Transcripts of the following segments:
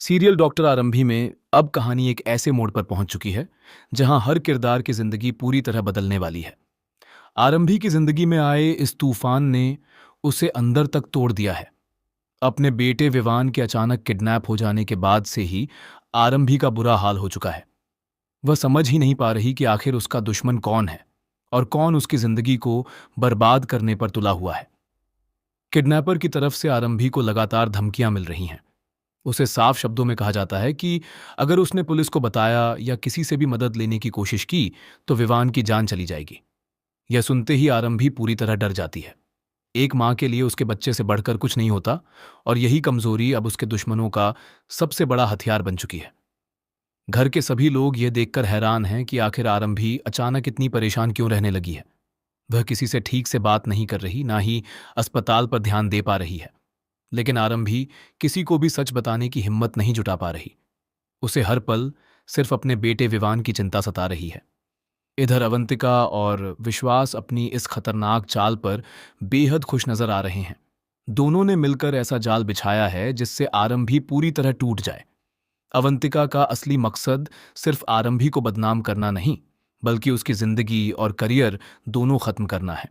Serial doctor आरंभी में अब कहानी एक ऐसे मोड़ पर पहुंच चुकी है जहां हर किरदार की जिंदगी पूरी तरह बदलने वाली है। आरंभी की जिंदगी में आए इस तूफान ने उसे अंदर तक तोड़ दिया है। अपने बेटे विवान के अचानक किडनैप हो जाने के बाद से ही आरंभी का बुरा हाल हो चुका है। वह समझ ही नहीं पा रही कि आखिर उसका दुश्मन कौन है और कौन उसकी जिंदगी को बर्बाद करने पर तुला हुआ है। किडनैपर की तरफ से आरंभी को लगातार धमकियां मिल रही हैं। उसे साफ शब्दों में कहा जाता है कि अगर उसने पुलिस को बताया या किसी से भी मदद लेने की कोशिश की तो विवान की जान चली जाएगी। यह सुनते ही आरंभी पूरी तरह डर जाती है। एक मां के लिए उसके बच्चे से बढ़कर कुछ नहीं होता और यही कमजोरी अब उसके दुश्मनों का सबसे बड़ा हथियार बन चुकी है। घर के सभी लोग यह देखकर हैरान हैं कि आखिर आरंभी अचानक इतनी परेशान क्यों रहने लगी है। वह किसी से ठीक से बात नहीं कर रही, ना ही अस्पताल पर ध्यान दे पा रही है। लेकिन आरंभी किसी को भी सच बताने की हिम्मत नहीं जुटा पा रही। उसे हर पल सिर्फ अपने बेटे विवान की चिंता सता रही है। इधर अवंतिका और विश्वास अपनी इस खतरनाक चाल पर बेहद खुश नजर आ रहे हैं। दोनों ने मिलकर ऐसा जाल बिछाया है जिससे आरंभी पूरी तरह टूट जाए। अवंतिका का असली मकसद सिर्फ आरंभी को बदनाम करना नहीं, बल्कि उसकी जिंदगी और करियर दोनों खत्म करना है।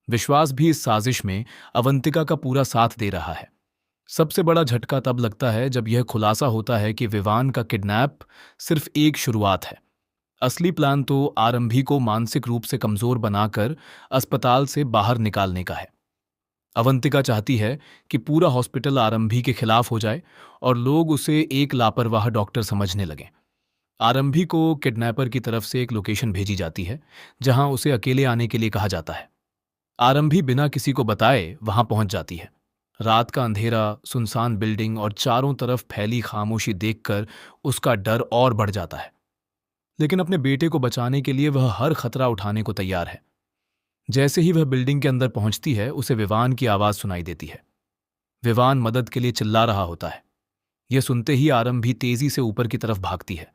विश्वास भी इस साजिश में अवंतिका का पूरा साथ दे रहा है। सबसे बड़ा झटका तब लगता है जब यह खुलासा होता है कि विवान का किडनैप सिर्फ एक शुरुआत है। असली प्लान तो आरंभी को मानसिक रूप से कमजोर बनाकर अस्पताल से बाहर निकालने का है। अवंतिका चाहती है कि पूरा हॉस्पिटल आरंभी के खिलाफ हो जाए और लोग उसे एक लापरवाह डॉक्टर समझने लगें। आरंभी को किडनैपर की तरफ से एक लोकेशन भेजी जाती है जहां उसे अकेले आने के लिए कहा जाता है। आरंभी बिना किसी को बताए वहां पहुंच जाती है। रात का अंधेरा, सुनसान बिल्डिंग और चारों तरफ फैली खामोशी देखकर उसका डर और बढ़ जाता है। लेकिन अपने बेटे को बचाने के लिए वह हर खतरा उठाने को तैयार है। जैसे ही वह बिल्डिंग के अंदर पहुंचती है उसे विवान की आवाज सुनाई देती है। विवान मदद के लिए चिल्ला रहा होता है। यह सुनते ही आरंभी तेजी से ऊपर की तरफ भागती है।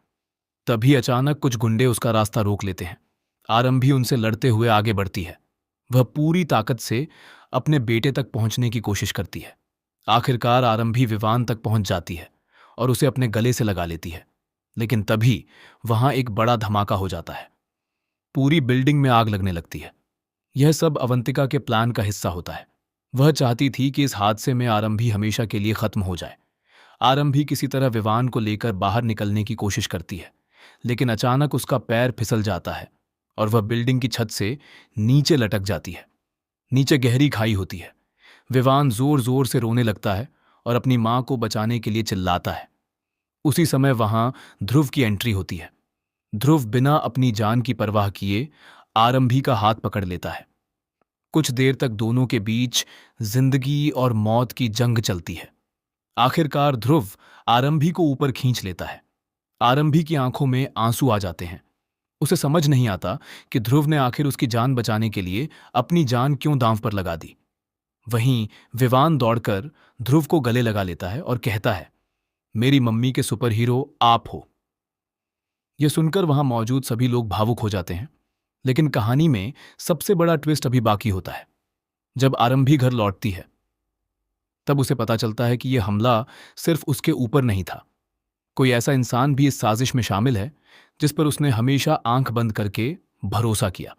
तभी अचानक कुछ गुंडे उसका रास्ता रोक लेते हैं। आरंभी उनसे लड़ते हुए आगे बढ़ती है। वह पूरी ताकत से अपने बेटे तक पहुंचने की कोशिश करती है। आखिरकार आरंभी विवान तक पहुंच जाती है और उसे अपने गले से लगा लेती है। लेकिन तभी वहां एक बड़ा धमाका हो जाता है। पूरी बिल्डिंग में आग लगने लगती है। यह सब अवंतिका के प्लान का हिस्सा होता है। वह चाहती थी कि इस हादसे में आरंभी हमेशा के लिए खत्म हो जाए। आरंभी किसी तरह विवान को लेकर बाहर निकलने की कोशिश करती है, लेकिन अचानक उसका पैर फिसल जाता है और वह बिल्डिंग की छत से नीचे लटक जाती है। नीचे गहरी खाई होती है। विवान जोर जोर से रोने लगता है और अपनी मां को बचाने के लिए चिल्लाता है। उसी समय वहां ध्रुव की एंट्री होती है। ध्रुव बिना अपनी जान की परवाह किए आरंभी का हाथ पकड़ लेता है। कुछ देर तक दोनों के बीच जिंदगी और मौत की जंग चलती है। आखिरकार ध्रुव आरंभी को ऊपर खींच लेता है। आरंभी की आंखों में आंसू आ जाते हैं। उसे समझ नहीं आता कि ध्रुव ने आखिर उसकी जान बचाने के लिए अपनी जान क्यों दांव पर लगा दी। वहीं विवान दौड़कर ध्रुव को गले लगा लेता है और कहता है, मेरी मम्मी के सुपर हीरो आप हो। यह सुनकर वहां मौजूद सभी लोग भावुक हो जाते हैं। लेकिन कहानी में सबसे बड़ा ट्विस्ट अभी बाकी होता है। जब आरंभी घर लौटती है तब उसे पता चलता है कि यह हमला सिर्फ उसके ऊपर नहीं था। कोई ऐसा इंसान भी इस साजिश में शामिल है जिस पर उसने हमेशा आंख बंद करके भरोसा किया।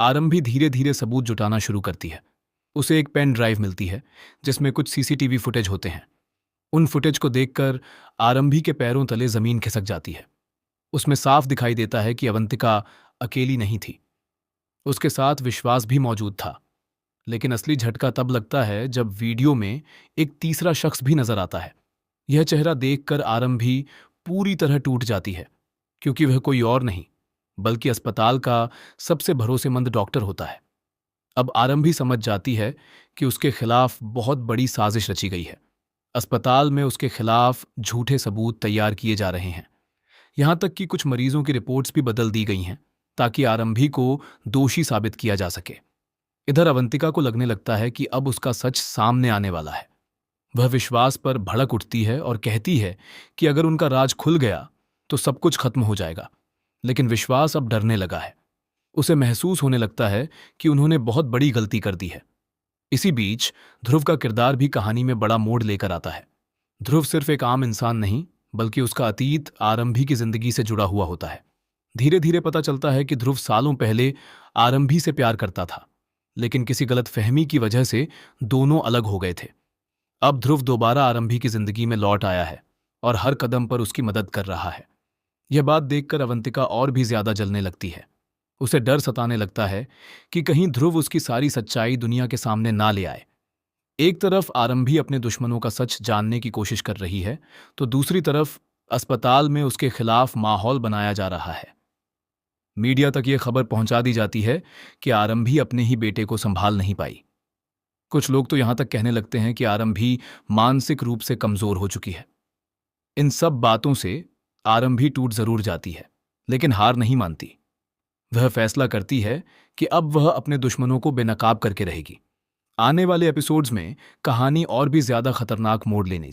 आरंभी धीरे धीरे सबूत जुटाना शुरू करती है। उसे एक पेन ड्राइव मिलती है जिसमें कुछ सीसीटीवी फुटेज होते हैं। उन फुटेज को देखकर आरंभी के पैरों तले जमीन खिसक जाती है। उसमें साफ दिखाई देता है कि अवंतिका अकेली नहीं थी, उसके साथ विश्वास भी मौजूद था। लेकिन असली झटका तब लगता है जब वीडियो में एक तीसरा शख्स भी नजर आता है। यह चेहरा देखकर आरंभी पूरी तरह टूट जाती है, क्योंकि वह कोई और नहीं बल्कि अस्पताल का सबसे भरोसेमंद डॉक्टर होता है। अब आरंभी समझ जाती है कि उसके खिलाफ बहुत बड़ी साजिश रची गई है। अस्पताल में उसके खिलाफ झूठे सबूत तैयार किए जा रहे हैं। यहां तक कि कुछ मरीजों की रिपोर्ट्स भी बदल दी गई हैं ताकि आरंभी को दोषी साबित किया जा सके। इधर अवंतिका को लगने लगता है कि अब उसका सच सामने आने वाला है। वह विश्वास पर भड़क उठती है और कहती है कि अगर उनका राज खुल गया तो सब कुछ खत्म हो जाएगा। लेकिन विश्वास अब डरने लगा है। उसे महसूस होने लगता है कि उन्होंने बहुत बड़ी गलती कर दी है। इसी बीच ध्रुव का किरदार भी कहानी में बड़ा मोड़ लेकर आता है। ध्रुव सिर्फ एक आम इंसान नहीं बल्कि उसका अतीत आरंभी की जिंदगी से जुड़ा हुआ होता है। धीरे धीरे पता चलता है कि ध्रुव सालों पहले आरंभी से प्यार करता था, लेकिन किसी गलतफहमी की वजह से दोनों अलग हो गए थे। अब ध्रुव दोबारा आरंभी की जिंदगी में लौट आया है और हर कदम पर उसकी मदद कर रहा है। यह बात देखकर अवंतिका और भी ज्यादा जलने लगती है। उसे डर सताने लगता है कि कहीं ध्रुव उसकी सारी सच्चाई दुनिया के सामने ना ले आए। एक तरफ आरंभी अपने दुश्मनों का सच जानने की कोशिश कर रही है, तो दूसरी तरफ अस्पताल में उसके खिलाफ माहौल बनाया जा रहा है। मीडिया तक यह खबर पहुंचा दी जाती है कि आरंभी अपने ही बेटे को संभाल नहीं पाई। कुछ लोग तो यहां तक कहने लगते हैं कि आरंभी मानसिक रूप से कमजोर हो चुकी है। इन सब बातों से आरंभी टूट जरूर जाती है, लेकिन हार नहीं मानती। वह फैसला करती है कि अब वह अपने दुश्मनों को बेनकाब करके रहेगी। आने वाले एपिसोड्स में कहानी और भी ज्यादा खतरनाक मोड़ लेने